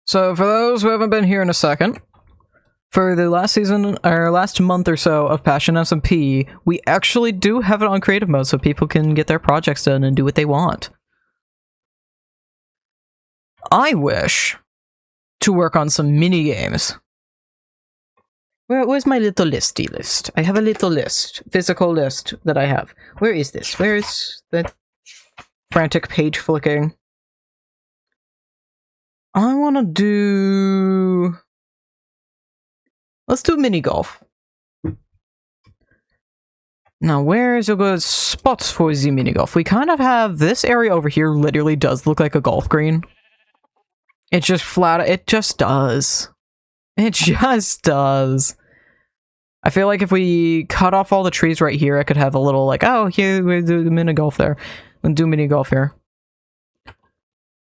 So for those who haven't been here in a second, for the last season, or last month or so of Passion SMP, we actually do have it on creative mode so people can get their projects done and do what they want. I wish to work on some minigames. Where's my little listy list? I have a little list, physical list that I have. Where is this? Where is the frantic page flicking? I want to do... Let's do mini golf. Now, where is a good spot for the mini golf? We kind of have this area over here. Literally does look like a golf green. It just flat. It just does. It just does. I feel like if we cut off all the trees right here, I could have a little like, oh, here we do the mini golf there, and do mini golf here.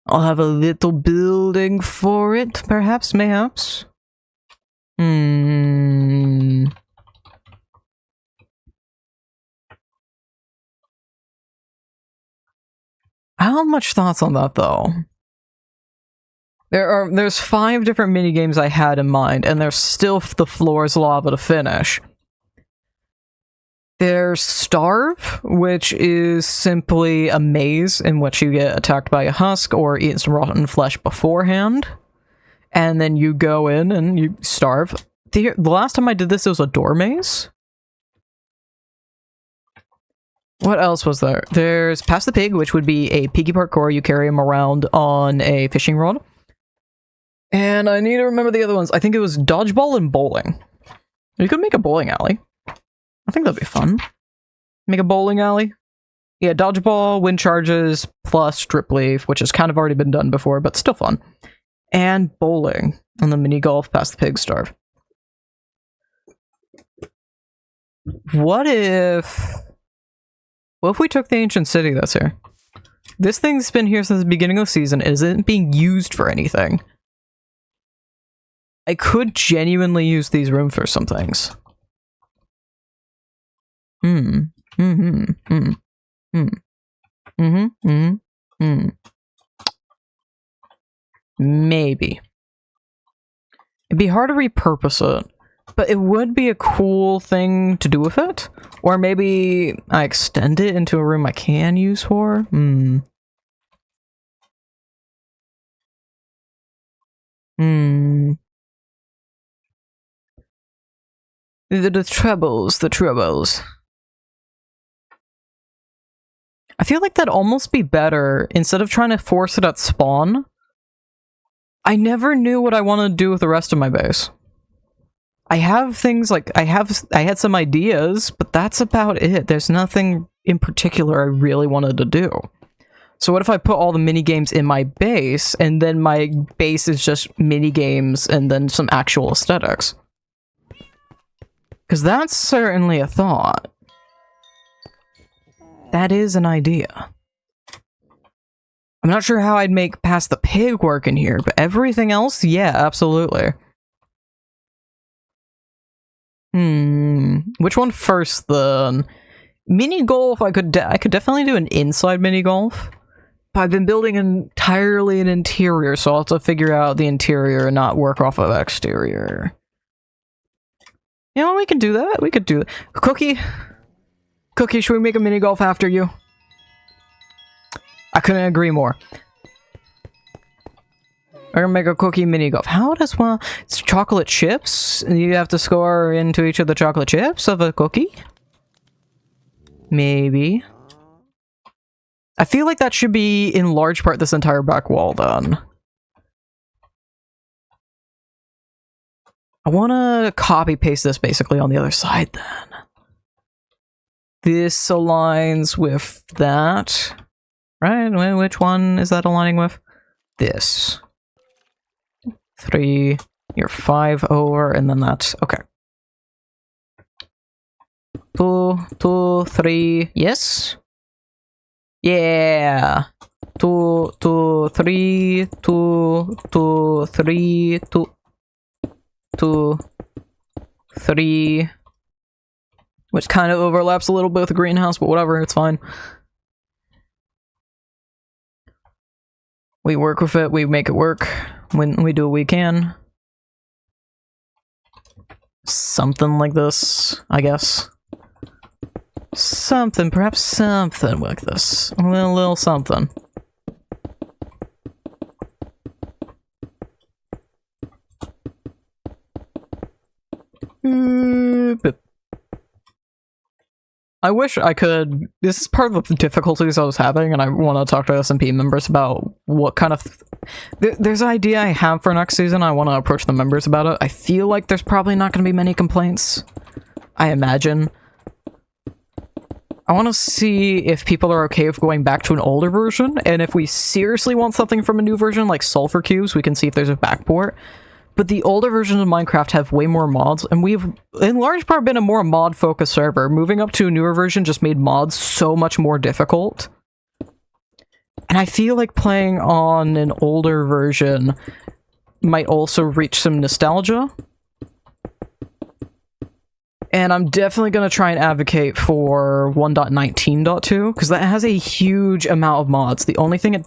I'll have a little building for it, perhaps, mayhaps. I don't have much thoughts on that, though. There's 5 different minigames I had in mind, and there's still the floor's lava to finish. There's Starve, which is simply a maze in which you get attacked by a husk or eat some rotten flesh beforehand. And then you go in and you starve. The last time I did this, it was a door maze. What else was there? There's Pass the Pig, which would be a piggy parkour. You carry him around on a fishing rod. And I need to remember the other ones. I think it was dodgeball and bowling. You could make a bowling alley. I think that'd be fun. Make a bowling alley. Yeah, dodgeball, wind charges, plus strip leaf, which has kind of already been done before, but still fun. And bowling. And the mini golf past the pig starve. What if we took the ancient city that's here? This thing's been here since the beginning of the season. It isn't being used for anything. I could genuinely use these rooms for some things. Maybe. It'd be hard to repurpose it, but it would be a cool thing to do with it. Or maybe I extend it into a room I can use for. The troubles. I feel like that'd almost be better instead of trying to force it at spawn. I never knew what I wanted to do with the rest of my base. I have things like I had some ideas, but that's about it. There's nothing in particular I really wanted to do. So what if I put all the mini games in my base, and then my base is just mini games and then some actual aesthetics? Because that's certainly a thought. That is an idea. I'm not sure how I'd make Pass the Pig work in here, but everything else, yeah, absolutely. Which one first, then? Mini golf, I could definitely do an inside mini golf. But I've been building entirely an interior, so I'll have to figure out the interior and not work off of exterior. You know, we can do that. We could do that. Cookie, should we make a mini golf after you? I couldn't agree more. We're gonna make a cookie mini golf. How does one? It's chocolate chips. You have to score into each of the chocolate chips of a cookie. Maybe. I feel like that should be in large part this entire back wall done. I want to copy paste this basically on the other side then. This aligns with that. Right? Which one is that aligning with? This. 3. You're 5 over, and then that's... Okay. 2, 3. Yes? Yeah! 2, 3, 2, 3, 2, 3. Which kind of overlaps a little bit with the greenhouse, but whatever, it's fine. We work with it, we make it work. when we do what we can. Something like this, I guess. Perhaps something like this. A little something. I wish I could. This is part of the difficulties I was having, and I want to talk to SMP members about what kind of. There's an idea I have for next season. I want to approach the members about it. I feel like there's probably not going to be many complaints. I imagine. I want to see if people are okay with going back to an older version, and if we seriously want something from a new version, like sulfur cubes, we can see if there's a backport. But the older versions of Minecraft have way more mods, and we've, in large part, been a more mod-focused server. Moving up to a newer version just made mods so much more difficult. And I feel like playing on an older version might also reach some nostalgia. And I'm definitely going to try and advocate for 1.19.2, because that has a huge amount of mods. The only thing it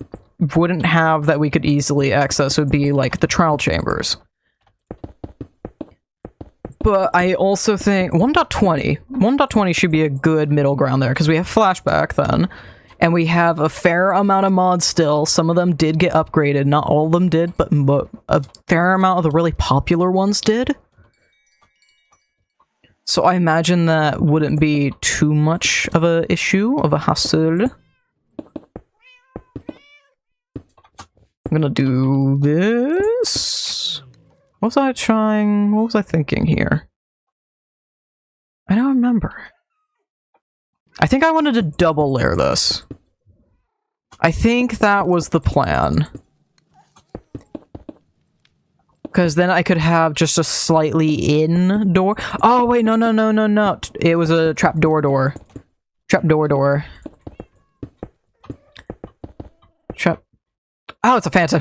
wouldn't have that we could easily access would be, like, the trial chambers. But I also think 1.20 should be a good middle ground there, because we have flashback then, and we have a fair amount of mods still. Some of them did get upgraded, not all of them did, but a fair amount of the really popular ones did. So I imagine that wouldn't be too much of a issue, of a hassle. I'm gonna do this. What was I thinking here? I don't remember. I think I wanted to double layer this. I think that was the plan. Because then I could have just a slightly in door. Oh, wait, no. It was a trapdoor door. Trapdoor. Oh, it's a phantom.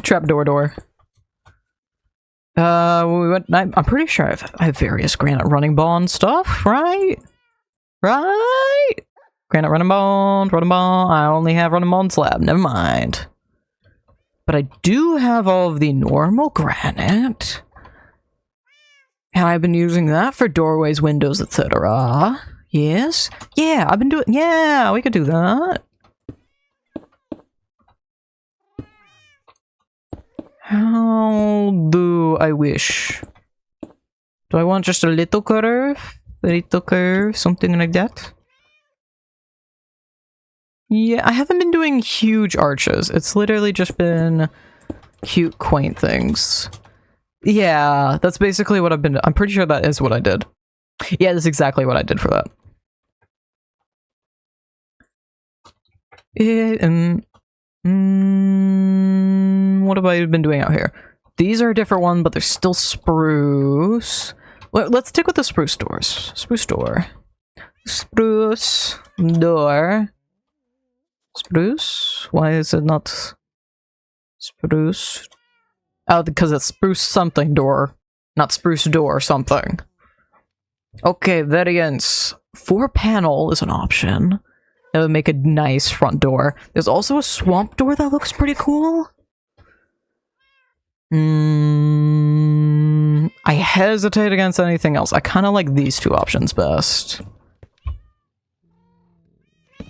Trapdoor door. I'm pretty sure I have various granite running bond stuff, right? Granite running bond. I only have running bond slab. Never mind. But I do have all of the normal granite. And I've been using that for doorways, windows, etc. Yes? Yeah, I've been doing- yeah, we could do that. How do I wish? Do I want just a little curve? A little curve, something like that? Yeah, I haven't been doing huge arches. It's literally just been cute, quaint things. Yeah, that's basically what I've been- I'm pretty sure that is what I did. Yeah, that's exactly what I did for that. What have I been doing out here? These are a different one, but they're still spruce. Let's stick with the spruce doors. Spruce door. Spruce door. Spruce? Why is it not spruce? Oh, because it's spruce something door, not spruce door something. Okay, variants. 4-panel is an option. That would make a nice front door. There's also a swamp door that looks pretty cool. I hesitate against anything else. I kind of like these two options best.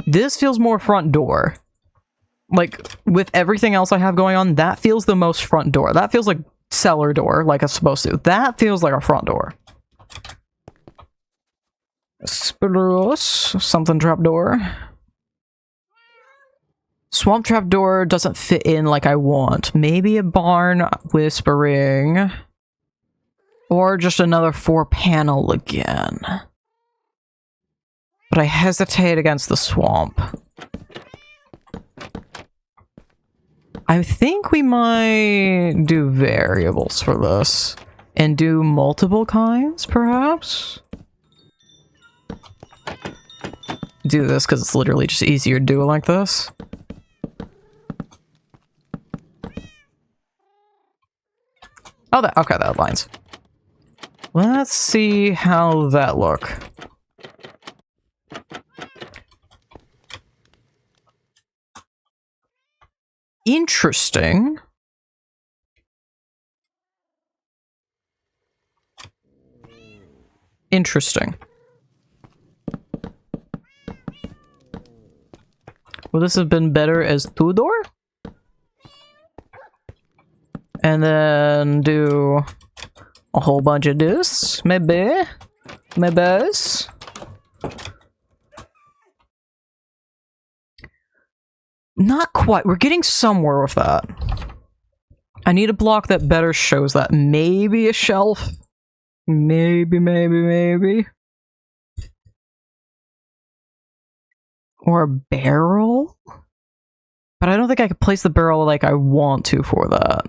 This feels more front door. Like, with everything else I have going on, that feels the most front door. That feels like cellar door, like it's supposed to. That feels like a front door. Spruce. Something trapdoor. Swamp trapdoor doesn't fit in like I want. Maybe a barn whispering. Or just another 4-panel again. But I hesitate against the swamp. I think we might do variables for this. And do multiple kinds, perhaps? Do this because it's literally just easier to do it like this. Oh, okay, that aligns. Let's see how that look. Interesting. Interesting. Would this have been better as two-door? And then do a whole bunch of this, maybe? Maybe? Not quite. We're getting somewhere with that. I need a block that better shows that. Maybe a shelf. Maybe. Or a barrel? But I don't think I could place the barrel like I want to for that.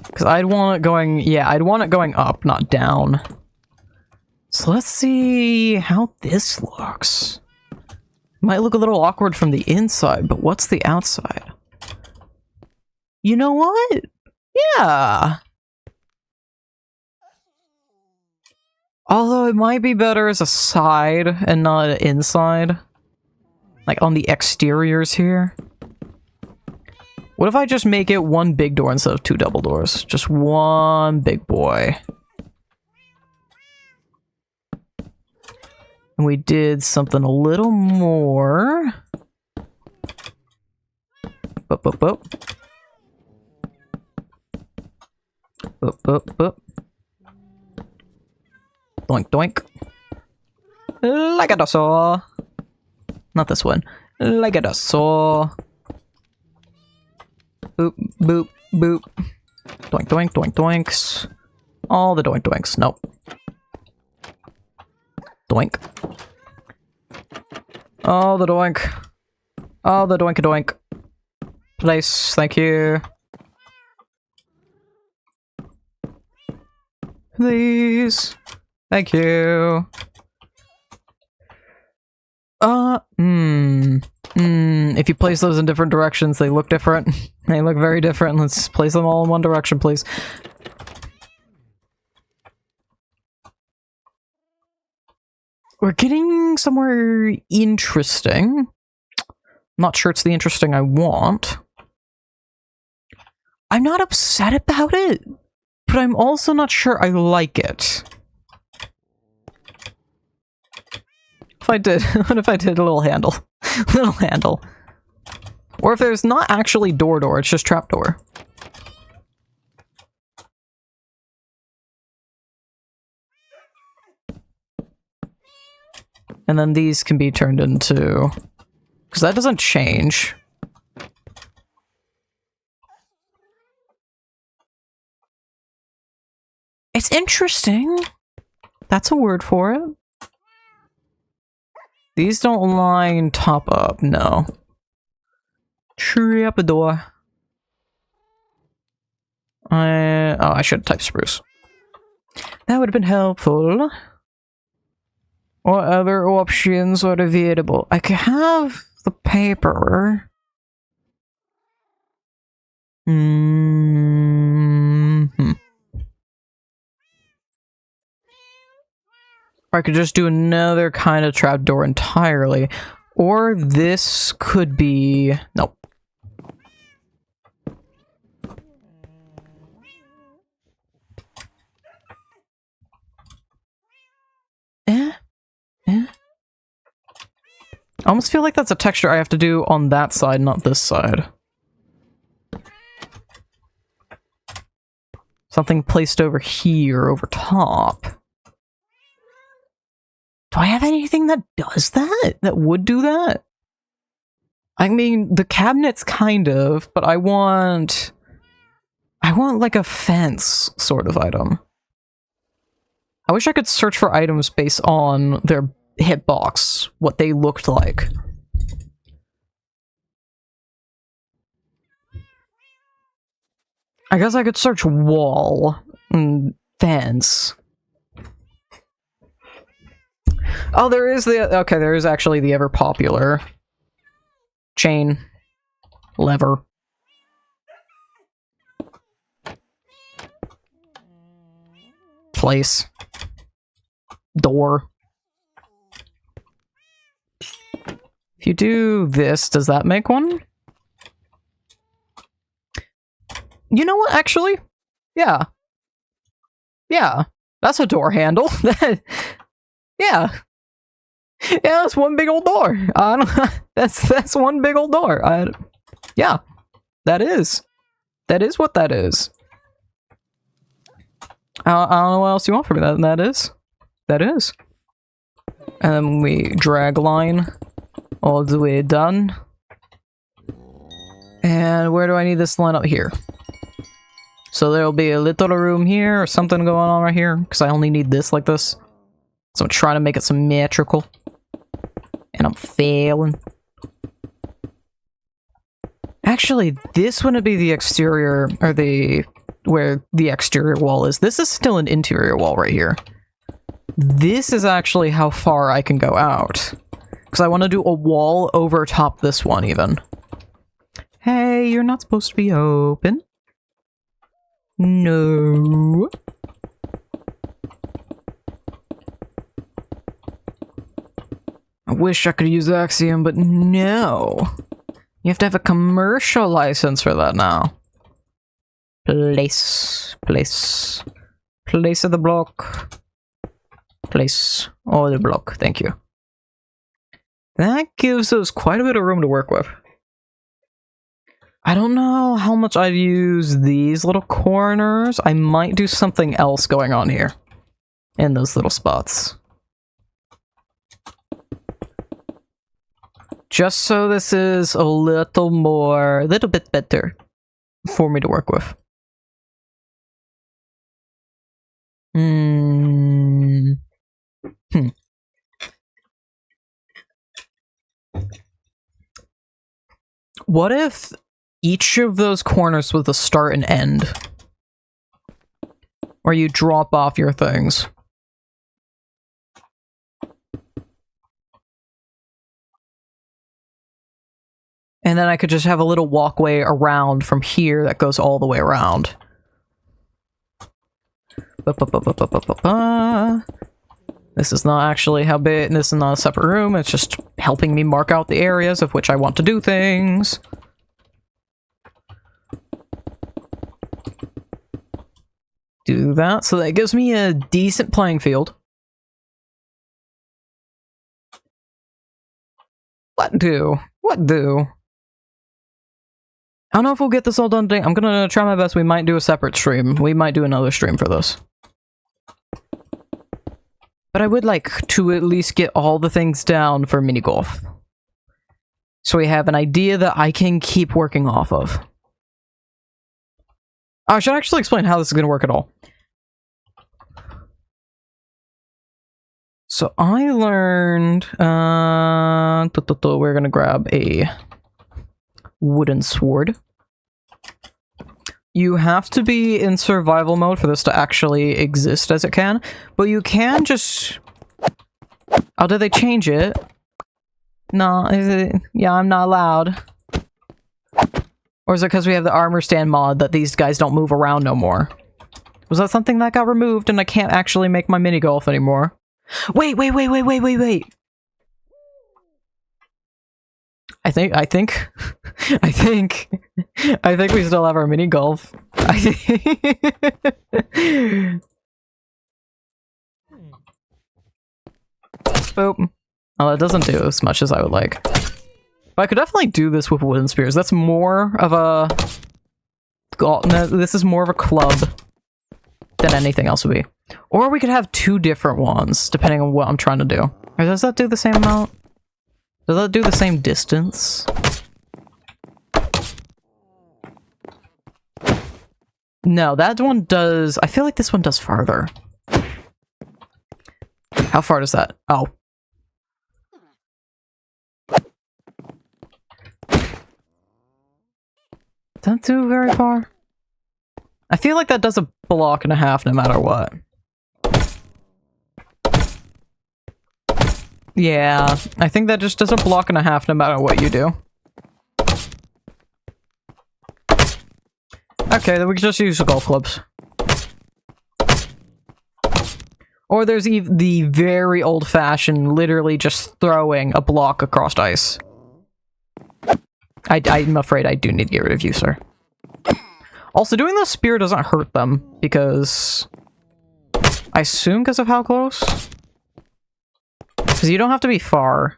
Because I'd want it going... Yeah, I'd want it going up, not down. So let's see how this looks. Might look a little awkward from the inside, but what's the outside? You know what? Yeah. Although it might be better as a side and not an inside. Like on the exteriors here. What if I just make it one big door instead of two double doors? Just one big boy. And we did something a little more. Boop, boop, boop. Boop, boop, boop. Doink, doink. Like a dinosaur. Not this one. Like a dinosaur. Boop, boop, boop. Doink, doink, doink, doinks. All the doink, doinks. Nope. Doink. Oh, the doink. Oh, the doink doink. Place, thank you. Please. Thank you. If you place those in different directions, they look different. They look very different. Let's place them all in one direction, please. We're getting somewhere interesting. Not sure it's the interesting I want. I'm not upset about it, but I'm also not sure I like it. If I did, what if I did a little handle? Little handle. Or if there's not actually door, it's just trapdoor. And then these can be turned into... Because that doesn't change. It's interesting. That's a word for it. These don't line top up, no. Trapdoor. I should type spruce. That would have been helpful. What other options are available? I could have the paper. Or I could just do another kind of trapdoor entirely. Or this could be... Nope. I almost feel like that's a texture I have to do on that side, not this side. Something placed over here, over top. Do I have anything that does that? That would do that? I mean, the cabinets kind of, but I want like a fence sort of item. I wish I could search for items based on their hitbox, what they looked like. I guess I could search wall and fence. Oh, there is the... Okay, there is actually the ever popular chain, lever. Place. Door. If you do this, does that make one? You know what, actually? Yeah. Yeah. That's a door handle. Yeah. Yeah, that's one big old door. That's one big old door. Yeah. That is. That is what that is. I don't know what else you want from me. That is. That is. And then we drag line all the way done. And where do I need this line up here? So there'll be a little room here or something going on right here, because I only need this like this. So I'm trying to make it symmetrical. And I'm failing. Actually, this wouldn't be the exterior, or where the exterior wall is. This is still an interior wall right here. This is actually how far I can go out. Because I want to do a wall over top this one, even. Hey, you're not supposed to be open. No. I wish I could use Axiom, but no. You have to have a commercial license for that now. Place of the block. Place of the block, thank you. That gives us quite a bit of room to work with. I don't know how much I'd use these little corners. I might do something else going on here. In those little spots. Just so this is a little bit better for me to work with. What if each of those corners was a start and end? Where you drop off your things. And then I could just have a little walkway around from here that goes all the way around. This is not actually how big, this is not a separate room, it's just helping me mark out the areas of which I want to do things. Do that, so that gives me a decent playing field. What do? What do? I don't know if we'll get this all done today. I'm gonna try my best. We might do a separate stream. We might do another stream for this. But I would like to at least get all the things down for mini golf. So we have an idea that I can keep working off of. I should actually explain how this is gonna work at all. So I learned, we're gonna grab a wooden sword. You have to be in survival mode for this to actually exist as it can, but you can just... Oh, did they change it? No, is it... Yeah, I'm not allowed. Or is it because we have the armor stand mod that these guys don't move around no more? Was that something that got removed and I can't actually make my mini golf anymore? Wait. I think we still have our mini golf. Boop. Oh, that doesn't do as much as I would like. But I could definitely do this with wooden spears. That's more of a... This is more of a club than anything else would be. Or we could have two different ones, depending on what I'm trying to do. Or does that do the same amount? Does that do the same distance? No, that one does... I feel like this one does farther. How far does that... Oh. Doesn't do very far. I feel like that does a block and a half no matter what. Yeah, I think that just does a block and a half no matter what you do. Okay, then we can just use the golf clubs. Or there's the very old-fashioned, literally just throwing a block across ice. I'm afraid I do need to get rid of you, sir. Also, doing the spear doesn't hurt them, because... I assume because of how close? Because you don't have to be far.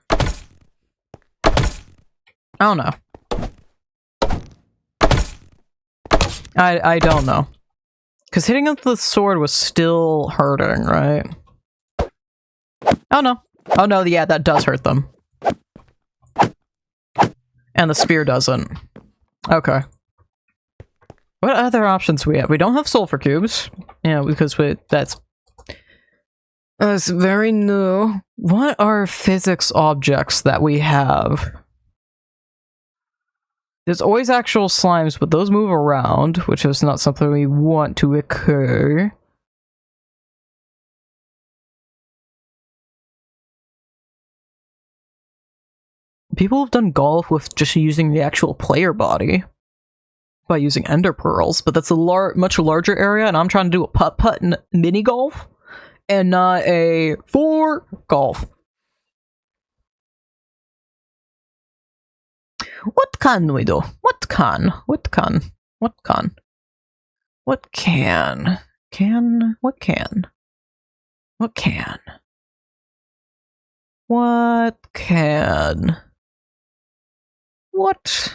I don't know. I don't know. Because hitting with the sword was still hurting, right? Oh no. Oh no, yeah, that does hurt them. And the spear doesn't. Okay. What other options we have? We don't have sulfur cubes. Yeah, because that's very new. What are physics objects that we have? There's always actual slimes, but those move around, which is not something we want to occur. People have done golf with just using the actual player body by using ender pearls, but that's a much larger area, and I'm trying to do a putt-putt mini golf and not a for golf. What can we do? What can? What can? What can? What can? What can? What can? What can? What's?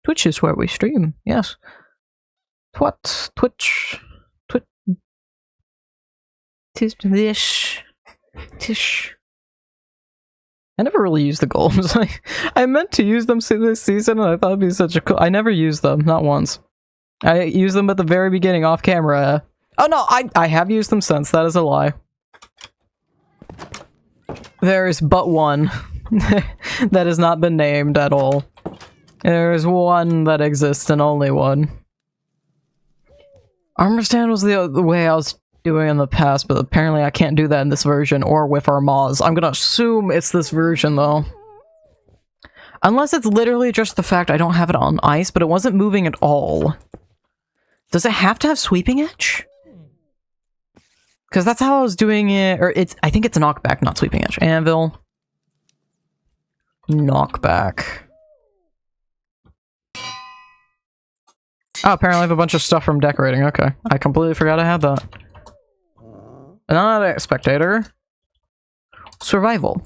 Twitch is where we stream, yes. Twitch. Tish. I never really used the golems. I meant to use them this season, and I thought it'd be such a cool. I never used them, not once. I used them at the very beginning off camera. Oh no, I have used them since. That is a lie. There is but one that has not been named at all. There is one that exists and only one. Armor stand was the way I was doing in the past, but apparently I can't do that in this version or with our mods. I'm gonna assume it's this version though. Unless it's literally just the fact I don't have it on ice, but it wasn't moving at all. Does it have to have sweeping edge? Because that's how I was doing it, or I think it's knockback, not sweeping edge. Anvil. Knockback. Oh, apparently I have a bunch of stuff from decorating. Okay. I completely forgot I had that. Another spectator. Survival.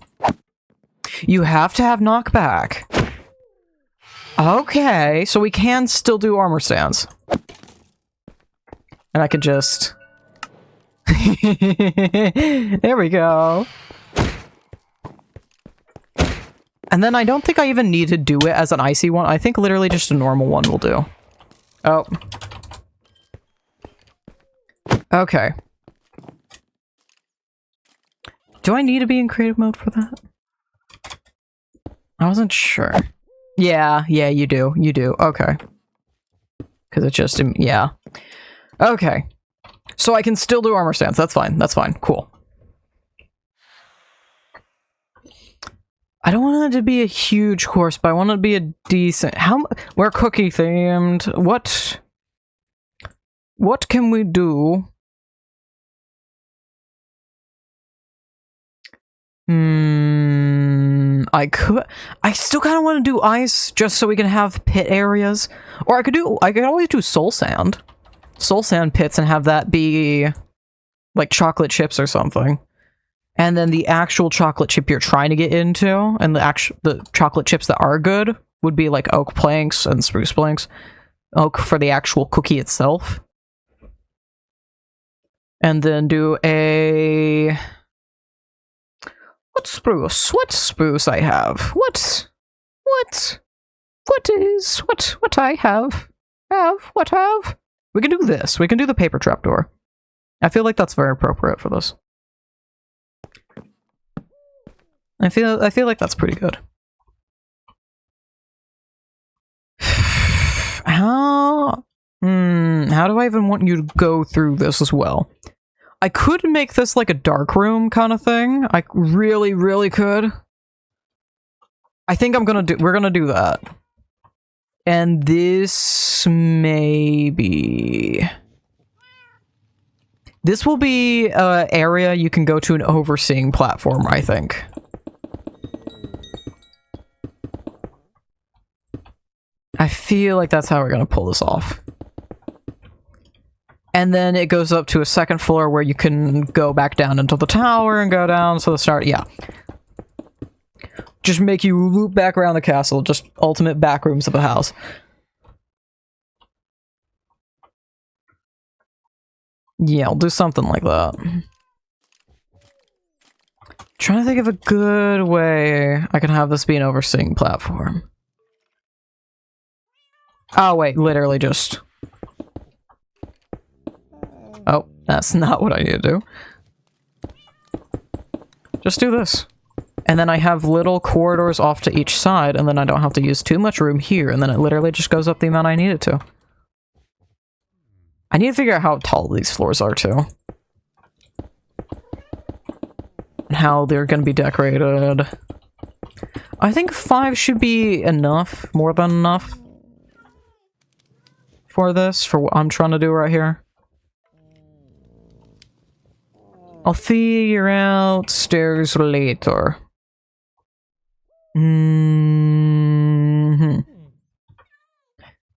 You have to have knockback. Okay, so we can still do armor stands. And I could just... There we go. And then I don't think I even need to do it as an icy one. I think literally just a normal one will do. Oh. Okay. Do I need to be in creative mode for that? I wasn't sure. Yeah, you do. You do. Okay. Because it just... yeah. Okay. So I can still do armor stands. That's fine. That's fine. Cool. I don't want it to be a huge course, but I want it to be a decent... We're cookie themed. What can we do? I still kind of want to do ice just so we can have pit areas. Or I could always do soul sand pits and have that be like chocolate chips or something. And then the actual chocolate chip you're trying to get into, and the chocolate chips that are good would be like oak planks and spruce planks. Oak for the actual cookie itself. And then do a... What spruce I have? What I have? We can do this. We can do the paper trapdoor. I feel like that's very appropriate for this. I feel like that's pretty good. How do I even want you to go through this as well? I could make this like a dark room kind of thing. I really could. I think we're gonna do that. And this maybe... This will be an area you can go to an overseeing platform, I think. I feel like that's how we're gonna pull this off. And then it goes up to a second floor where you can go back down into the tower and go down, so the start, yeah. Just make you loop back around the castle, just ultimate back rooms of the house. Yeah, I'll do something like that. Trying to think of a good way I can have this be an overseeing platform. Oh wait, literally just... Oh, that's not what I need to do. Just do this. And then I have little corridors off to each side, and then I don't have to use too much room here, and then it literally just goes up the amount I need it to. I need to figure out how tall these floors are, too. And how they're gonna be decorated. I think 5 should be enough, more than enough. For this, for what I'm trying to do right here. I'll figure out stairs later.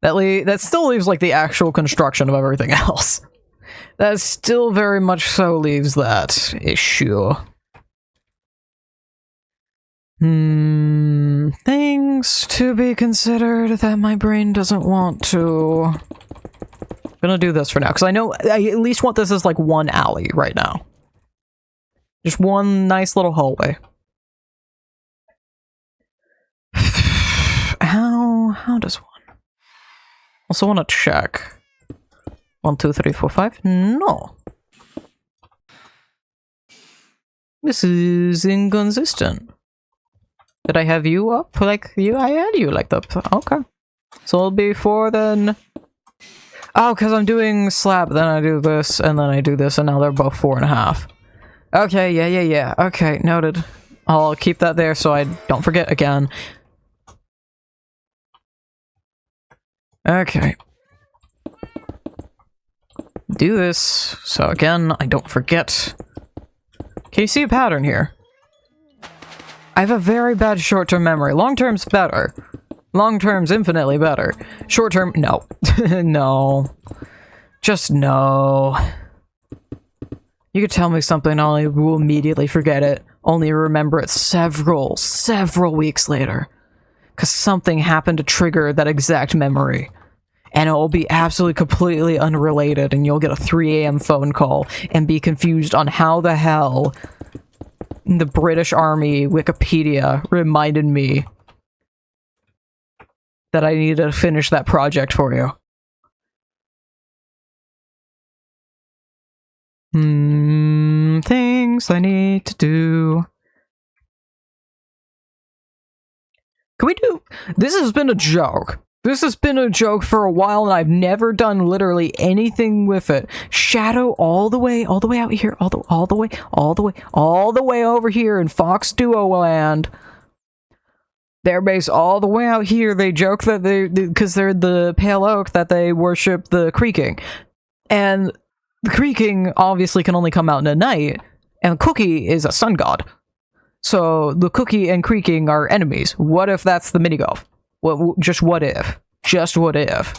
That still leaves, like, the actual construction of everything else. That still very much so leaves that issue. Things to be considered that my brain doesn't want to... I'm gonna do this for now, because I know I at least want this as, like, one alley right now. Just one nice little hallway. How does one? Also want to check. 1, 2, 3, 4, 5? No. This is inconsistent. Did I have you up like you? I had you like that. Okay. So it'll be 4 then. Oh, because I'm doing slab, then I do this, and then I do this, and now they're both 4.5. Okay, yeah. Okay, noted. I'll keep that there so I don't forget again. Okay. Do this, so again, I don't forget. Can you see a pattern here? I have a very bad short-term memory. Long-term's better. Long-term's infinitely better. Short-term, no. No. Just no. You could tell me something, I will immediately forget it, only remember it several weeks later. Because something happened to trigger that exact memory. And it will be absolutely completely unrelated, and you'll get a 3 AM phone call and be confused on how the hell the British Army Wikipedia reminded me that I needed to finish that project for you. Things I need to do. Can we do... This has been a joke. This has been a joke for a while, and I've never done literally anything with it. Shadow all the way out here, all the way over here in Fox Duo Land. Their base all the way out here. They joke that because they're the Pale Oak, that they worship the Creaking. And the Creaking obviously can only come out in the night, and Cookie is a sun god. So the Cookie and Creaking are enemies. What if that's the minigolf? Just what if? Just what if?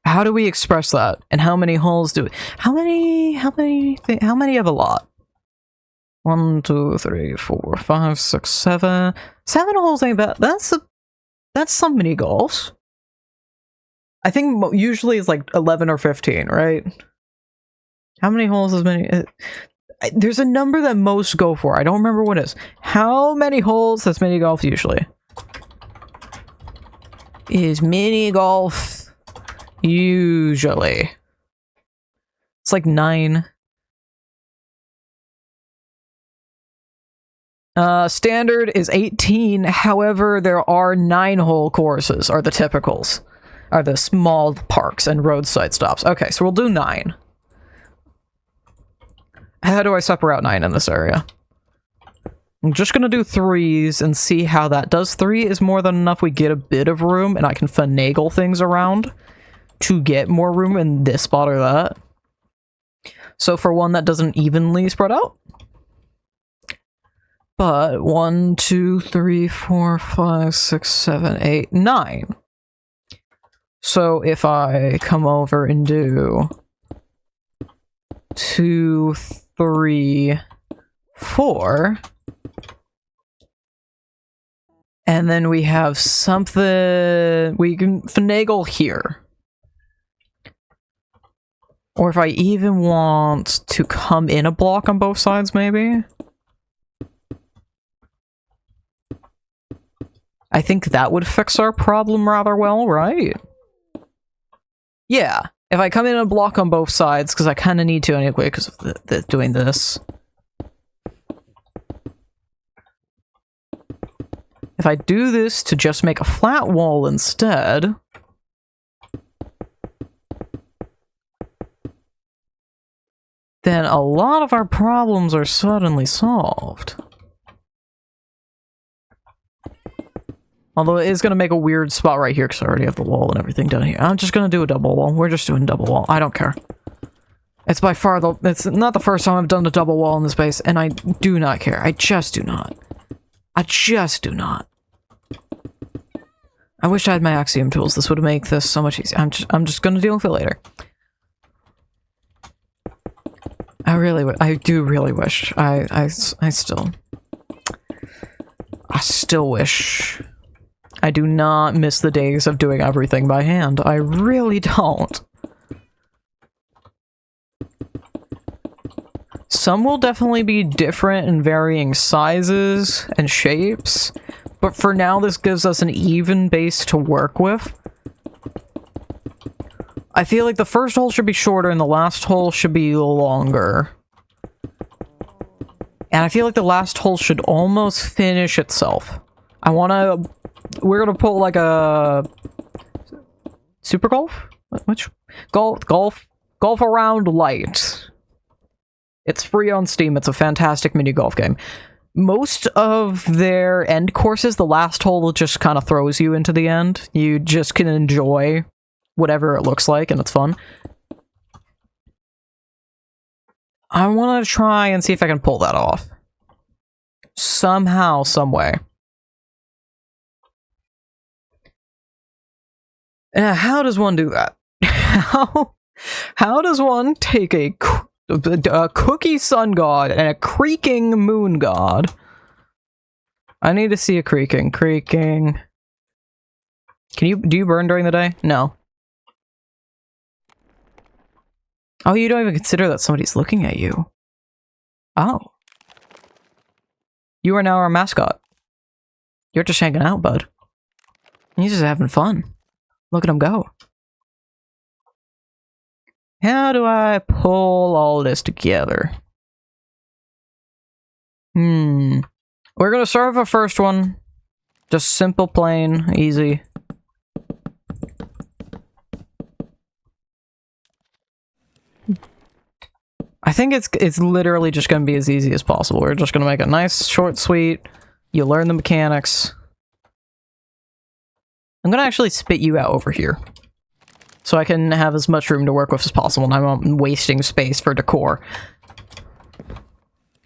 How do we express that? And how many holes do we... How many of a lot? 1, 2, 3, 4, 5, 6, 7. 7 holes ain't bad. That's some mini golfs. I think usually it's like 11 or 15, right? How many holes is mini? There's a number that most go for. I don't remember what it is. How many holes does mini golf usually? Is mini golf usually? It's like 9. Standard is 18. However, there are 9-hole courses, are the typicals. Are the small parks and roadside stops. Okay, so we'll do 9. How do I separate out 9 in this area? I'm just gonna do 3s and see how that does. 3 is more than enough. We get a bit of room, and I can finagle things around to get more room in this spot or that. So for one that doesn't evenly spread out. But 1, 2, 3, 4, 5, 6, 7, 8, 9. So if I come over and do 2, 3, 4, and then we have something we can finagle here. Or if I even want to come in a block on both sides, maybe? I think that would fix our problem rather well, right? Yeah, if I come in a block on both sides, because I kind of need to anyway, because of doing this. If I do this to just make a flat wall instead... then a lot of our problems are suddenly solved. Although it is going to make a weird spot right here because I already have the wall and everything done here. I'm just going to do a double wall. We're just doing double wall. I don't care. It's by far the... it's not the first time I've done a double wall in this base, and I do not care. I just do not. I just do not. I wish I had my Axiom tools. This would make this so much easier. I'm just going to deal with it later. I do really wish. I still wish. I do not miss the days of doing everything by hand. I really don't. Some will definitely be different in varying sizes and shapes, but for now this gives us an even base to work with. I feel like the first hole should be shorter and the last hole should be longer. And I feel like the last hole should almost finish itself. We're gonna pull like a... Super Golf? Which? Golf Around Light. It's free on Steam, it's a fantastic mini golf game. Most of their end courses, the last hole just kind of throws you into the end. You just can enjoy whatever it looks like, and it's fun. I want to try and see if I can pull that off. Somehow, someway. How does one do that? How does one take a cookie sun god and a creaking moon god? I need to see a creaking. Do you burn during the day? No. Oh, you don't even consider that somebody's looking at you. Oh. You are now our mascot. You're just hanging out, bud. He's just having fun. Look at him go. How do I pull all this together? We're gonna start with a first one. Just simple, plain, easy. I think it's literally just gonna be as easy as possible. We're just gonna make it nice, short, sweet. You learn the mechanics. I'm gonna actually spit you out over here, so I can have as much room to work with as possible, and I'm not wasting space for decor.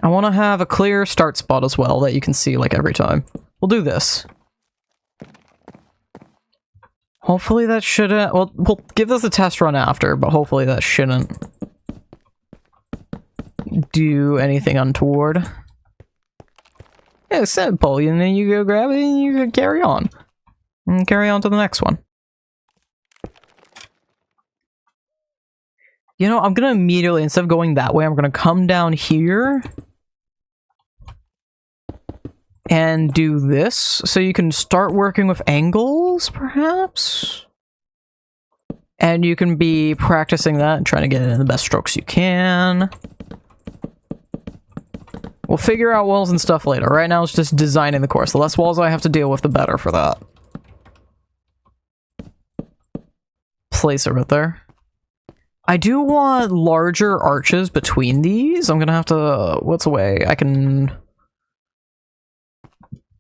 I want to have a clear start spot as well that you can see like every time. We'll do this. Hopefully that shouldn't... well, we'll give this a test run after, but hopefully that shouldn't do anything untoward. Yeah, it's simple, and then you go grab it and you carry on. And carry on to the next one. You know, I'm gonna immediately, instead of going that way, I'm gonna come down here and do this, so you can start working with angles, perhaps? And you can be practicing that and trying to get in the best strokes you can. We'll figure out walls and stuff later. Right now it's just designing the course. The less walls I have to deal with, the better for that. Place it right there. I do want larger arches between these. I'm gonna have to... what's a way? I can...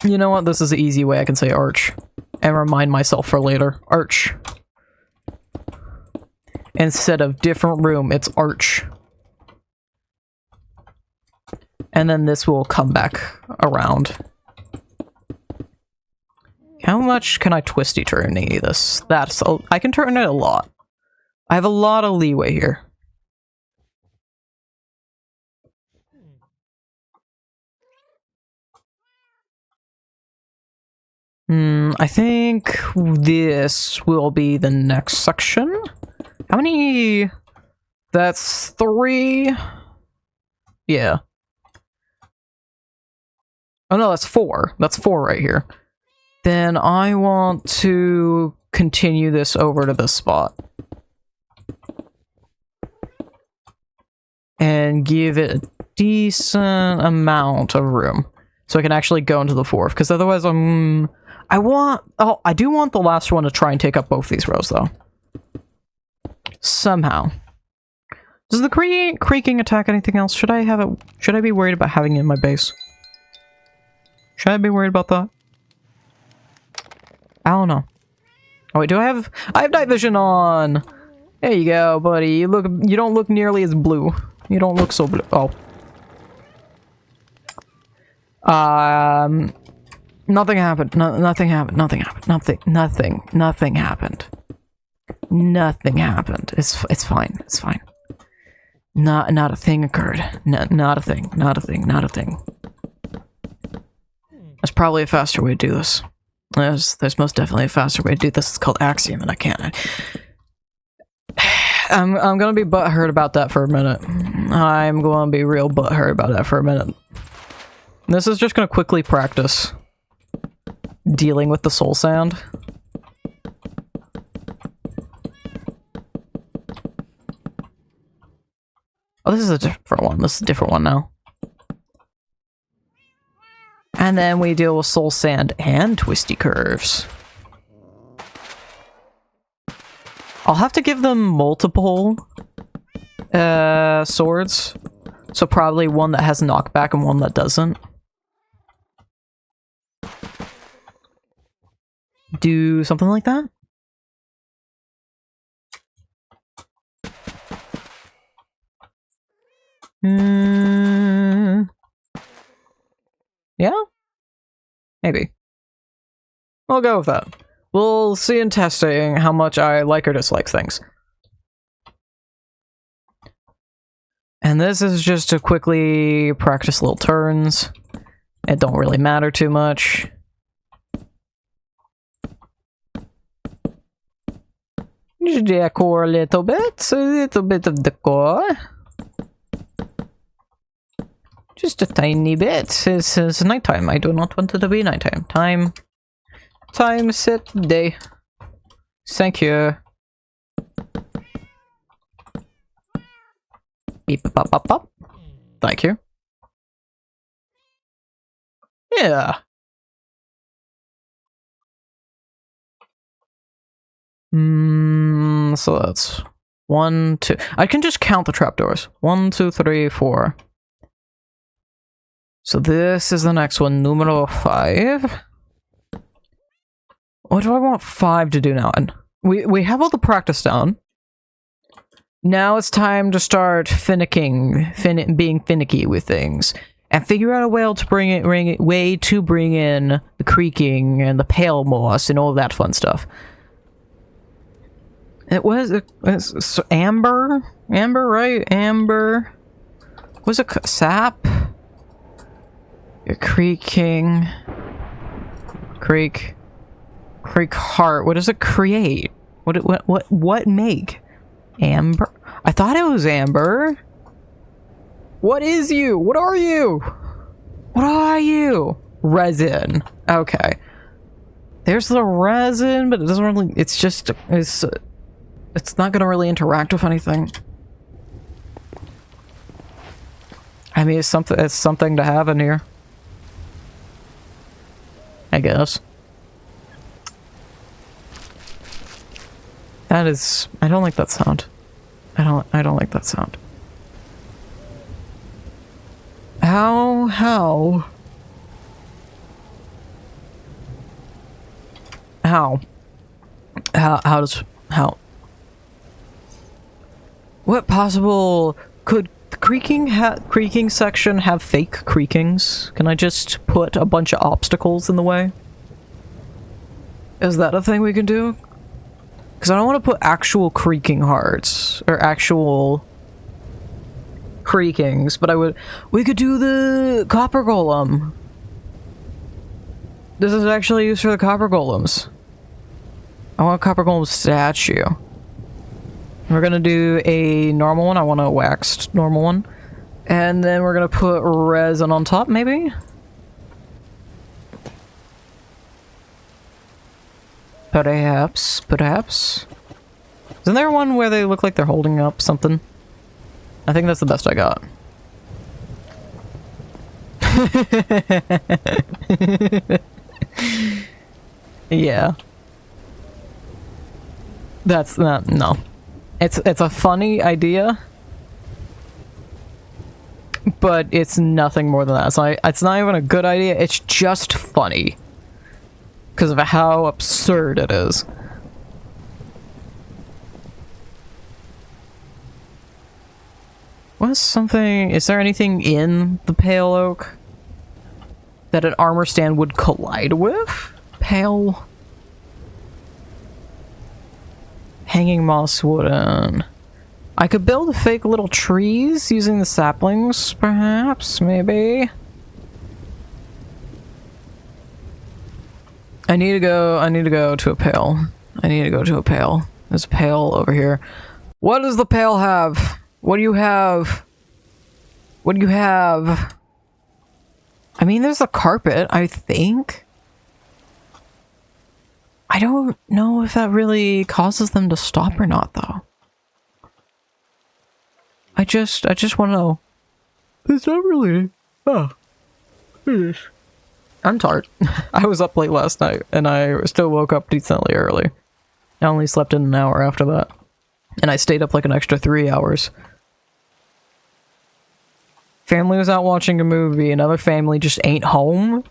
you know what? This is the easy way I can say arch. And remind myself for later. Arch. Instead of different room, it's arch. And then this will come back around. How much can I twisty turn this? I can turn it a lot. I have a lot of leeway here. I think this will be the next section. How many? That's 3. Yeah. Oh no, that's 4. That's 4 right here. Then I want to continue this over to this spot. And give it a decent amount of room. So I can actually go into the 4th, because otherwise I do want the last one to try and take up both these rows, though. Somehow. Does the creaking attack anything else? Should I be worried about having it in my base? Should I be worried about that? I don't know. Oh wait, I have night vision on! There you go, buddy. You don't look nearly as blue. You don't look so blue. Oh. Nothing happened. Nothing happened. Nothing happened. Nothing happened. Nothing happened. It's fine. It's fine. Not a thing occurred. Not a thing. Not a thing. Not a thing. There's probably a faster way to do this. There's most definitely a faster way to do this. It's called Axiom, and I can't. I'm gonna be butthurt about that for a minute. I'm gonna be real butthurt about that for a minute. This is just gonna quickly practice dealing with the soul sand. Oh, this is a different one. This is a different one now. And then we deal with soul sand and twisty curves. I'll have to give them multiple swords. So probably one that has knockback and one that doesn't. Do something like that? Yeah? Maybe. We'll go with that. We'll see in testing how much I like or dislike things. And this is just to quickly practice little turns. It don't really matter too much. Decor a little bit of decor. Just a tiny bit. It's nighttime. I do not want it to be nighttime. Time, set, day. Thank you. Beep, pop, pop, pop. Thank you. Yeah. So that's 1, 2. I can just count the trapdoors. 1, 2, 3, 4. So this is the next one, numero 5. What do I want 5 to do now? And we have all the practice down. Now it's time to start being finicky with things, and figure out a way to bring in the creaking and the pale moss and all that fun stuff. It's amber, right? Amber. Was it sap? You're creaking. Creak heart. What does it create? What make? Amber? I thought it was amber. What is you? What are you? What are you? Resin. Okay. There's the resin, but it doesn't really, it's not gonna really interact with anything. I mean, it's something to have in here, I guess. That is, I don't like that sound. I don't like that sound. How? What possible could the creaking section have fake creakings? Can I just put a bunch of obstacles in the way? Is that a thing we can do? Because I don't want to put actual creaking hearts, or actual creakings, but we could do the copper golem. This is actually used for the copper golems. I want a copper golem statue. We're gonna do a normal one. I want a waxed normal one. And then we're gonna put resin on top, maybe? Perhaps. Isn't there one where they look like they're holding up something? I think that's the best I got. Yeah. That's not, no. It's a funny idea, but it's nothing more than that. So it's not even a good idea, it's just funny. Because of how absurd it is. What's something... Is there anything in the pale oak that an armor stand would collide with? Pale... Hanging moss wooden. I could build fake little trees using the saplings, perhaps, maybe. I need to go to a pail. There's a pail over here. What does the pail have? What do you have? What do you have? I mean, there's a carpet, I think. I don't know if that really causes them to stop or not, though. I just want to know. It's not really... Oh. I'm tired. I was up late last night, and I still woke up decently early. I only slept in an hour after that. And I stayed up like an extra 3 hours. Family was out watching a movie, another family just ain't home.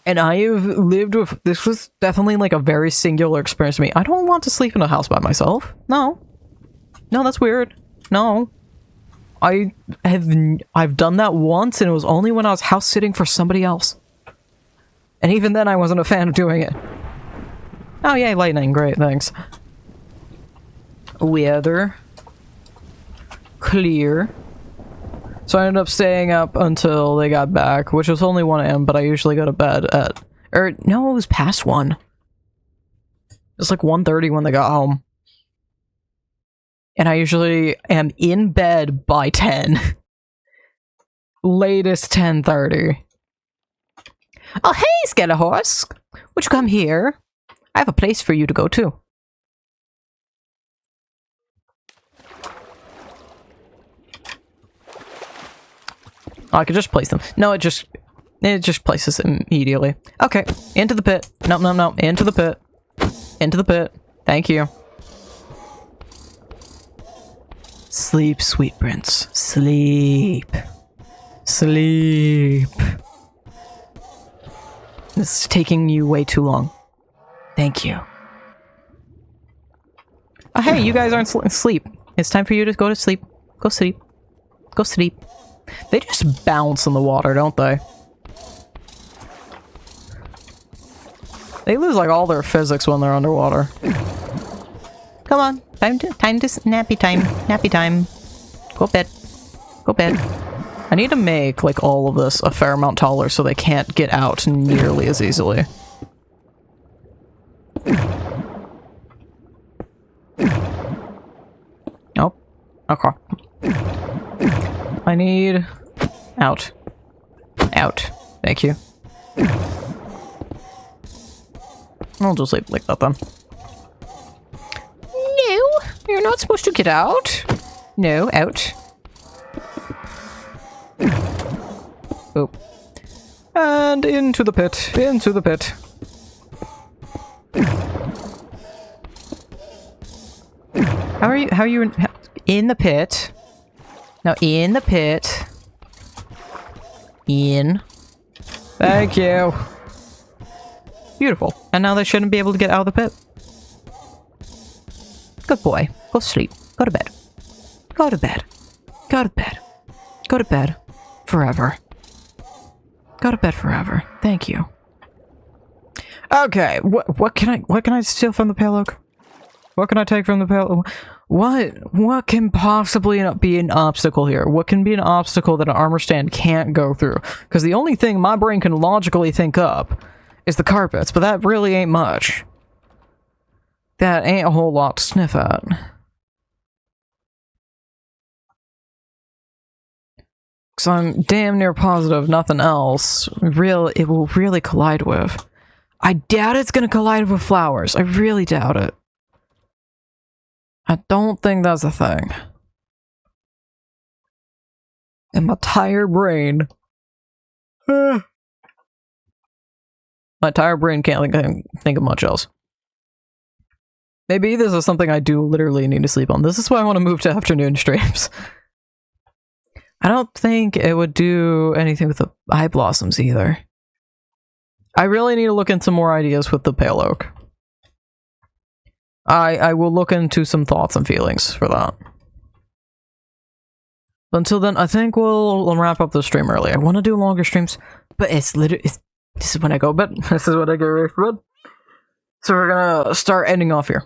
And I have lived with... This was definitely like a very singular experience for me. I don't want to sleep in a house by myself. No. No, that's weird. No. I've done that once, and it was only when I was house sitting for somebody else. And even then I wasn't a fan of doing it. Oh yay, lightning. Great, thanks. Weather. Clear. So I ended up staying up until they got back, which was only 1 AM, but I usually go to bed at... Or, no, it was past 1. It was like 1:30 when they got home. And I usually am in bed by 10. Latest 10:30. Oh, hey, Skelehorse! Would you come here? I have a place for you to go to. Oh, I could just place them. No, it just places immediately. Okay, into the pit. No, into the pit. Into the pit. Thank you. Sleep, sweet prince. Sleep. Sleep. This is taking you way too long. Thank you. Oh, hey, you guys aren't asleep. It's time for you to go to sleep. Go sleep. Go sleep. They just bounce in the water, don't they? They lose like all their physics when they're underwater. Come on, time to nappy time. Nappy time. Go bed. Go bed. I need to make like all of this a fair amount taller so they can't get out nearly as easily. Nope. Okay. I need... Out. Out. Thank you. I'll just leave it like that then. No! You're not supposed to get out. No, out. Oop. And into the pit. Into the pit. How are you in the pit? Now in the pit. In. Thank you. Beautiful. And now they shouldn't be able to get out of the pit. Good boy. Go sleep. Go to bed. Go to bed. Go to bed. Go to bed. Forever. Go to bed forever. Thank you. Okay, what can I steal from the payload? What can I take from the payload? What can possibly be an obstacle here? What can be an obstacle that an armor stand can't go through? Because the only thing my brain can logically think up is the carpets, but that really ain't much. That ain't a whole lot to sniff at. Because I'm damn near positive nothing else it will really collide with. I doubt it's gonna collide with flowers. I really doubt it. I don't think that's a thing. And my tired brain... my tired brain can't think of much else. Maybe this is something I do literally need to sleep on. This is why I want to move to afternoon streams. I don't think it would do anything with the eye blossoms either. I really need to look into more ideas with the pale oak. I will look into some thoughts and feelings for that. But until then, I think we'll wrap up the stream early. I want to do longer streams, but it's literally... this is when I go to bed. This is when I get ready for bed. So we're gonna start ending off here.